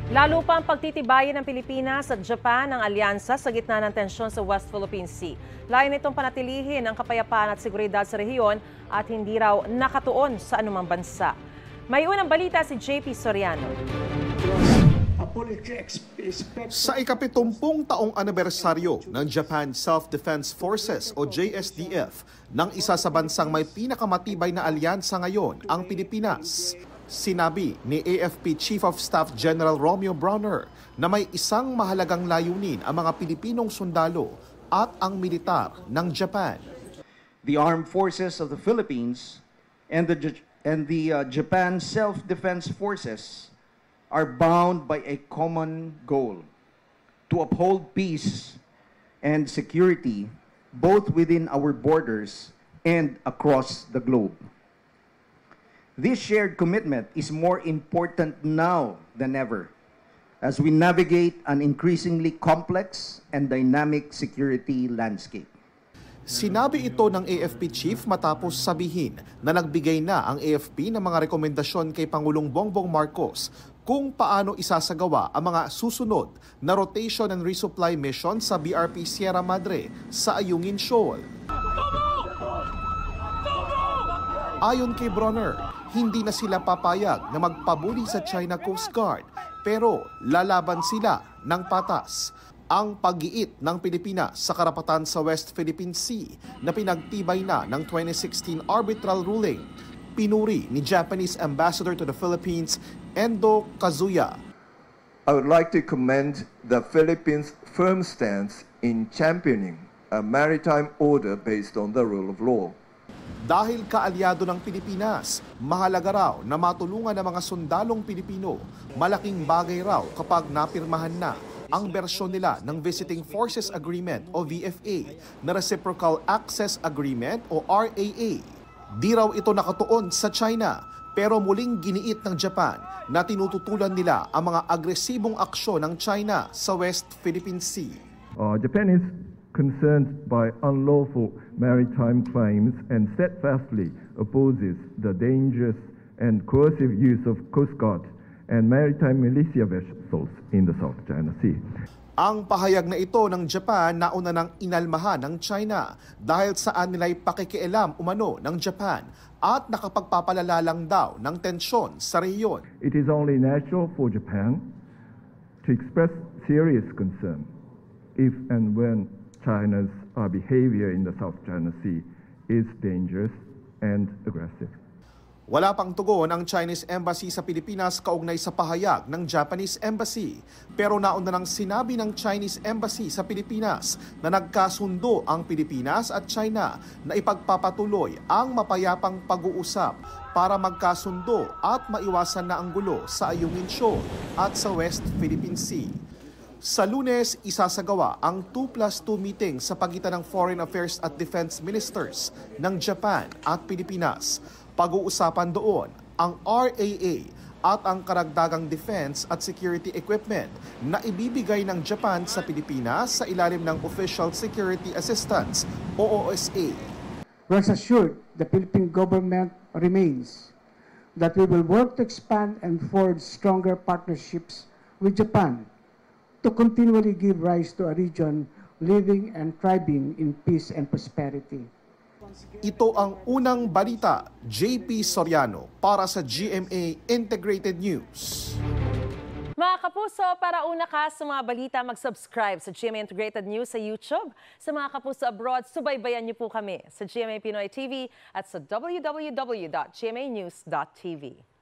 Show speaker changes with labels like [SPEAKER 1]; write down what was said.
[SPEAKER 1] Lalo pa ang pagtitibayin ng Pilipinas at Japan ang alyansa sa gitna ng tensyon sa West Philippine Sea. Layo nitong panatilihin ang kapayapaan at seguridad sa rehiyon at hindi raw nakatuon sa anumang bansa. May unang balita si JP Soriano.
[SPEAKER 2] Sa ikapitumpung taong anibersaryo ng Japan Self-Defense Forces o JSDF, ng isa sa bansang may pinakamatibay na alyansa ngayon, ang Pilipinas. Sinabi ni AFP Chief of Staff General Romeo Brawner na may isang mahalagang layunin ang mga Pilipinong sundalo at ang militar ng Japan.
[SPEAKER 3] The Armed Forces of the Philippines and the Japan Self-Defense Forces are bound by a common goal to uphold peace and security both within our borders and across the globe. This shared commitment is more important now than ever as we navigate an increasingly complex and dynamic security landscape.
[SPEAKER 2] Sinabi ito ng AFP Chief matapos sabihin na nagbigay na ang AFP ng mga rekomendasyon kay Pangulong Bongbong Marcos kung paano isasagawa ang mga susunod na rotation and resupply mission sa BRP Sierra Madre sa Ayungin Shoal. Ayon kay Brawner, hindi na sila papayag na magpabuli sa China Coast Guard pero lalaban sila ng patas. Ang pag-iit ng Pilipinas sa karapatan sa West Philippine Sea na pinagtibay na ng 2016 arbitral ruling, pinuri ni Japanese Ambassador to the Philippines, Endo Kazuya.
[SPEAKER 4] I would like to commend the Philippines' firm stance in championing a maritime order based on the rule of law.
[SPEAKER 2] Dahil kaalyado ng Pilipinas, mahalaga raw na matulungan ng mga sundalong Pilipino. Malaking bagay raw kapag napirmahan na ang bersyon nila ng Visiting Forces Agreement o VFA na Reciprocal Access Agreement o RAA. Di raw ito nakatuon sa China pero muling giniit ng Japan na tinututulan nila ang mga agresibong aksyon ng China sa West Philippine Sea.
[SPEAKER 5] Japan is concerned by unlawful maritime claims and steadfastly opposes the dangerous and coercive use of Coast Guard and maritime militia vessels in the South China Sea.
[SPEAKER 2] Ang pahayag na ito ng Japan nauna ng inalmahan ng China dahil saan nila'y pakikialam umano ng Japan at nakapagpapalala lang daw ng tensyon sa rehiyon.
[SPEAKER 5] It is only natural for Japan to express serious concern if and when China's behavior in the South China Sea is dangerous and aggressive.
[SPEAKER 2] Wala pang tugon ang Chinese Embassy sa Pilipinas kaugnay sa pahayag ng Japanese Embassy. Pero nauna nang sinabi ng Chinese Embassy sa Pilipinas na nagkasundo ang Pilipinas at China na ipagpapatuloy ang mapayapang pag-uusap para magkasundo at maiwasan na ang gulo sa Ayungin Shoal at sa West Philippine Sea. Sa Lunes, isasagawa ang 2+2 meeting sa pagitan ng Foreign Affairs at Defense Ministers ng Japan at Pilipinas. Pag-uusapan doon ang RAA at ang karagdagang defense at security equipment na ibibigay ng Japan sa Pilipinas sa ilalim ng Official Security Assistance o OSA.
[SPEAKER 6] Rest assured, the Philippine government remains that we will work to expand and forge stronger partnerships with Japan to continually give rise to a region living and thriving in peace and prosperity.
[SPEAKER 2] Ito ang unang balita, JP Soriano para sa GMA Integrated News.
[SPEAKER 1] Mga kapuso, para una ka sa mga balita, mag-subscribe sa GMA Integrated News sa YouTube. Sa mga kapuso abroad, subaybayan niyo po kami sa GMA Pinoy TV at sa www.gmanews.tv.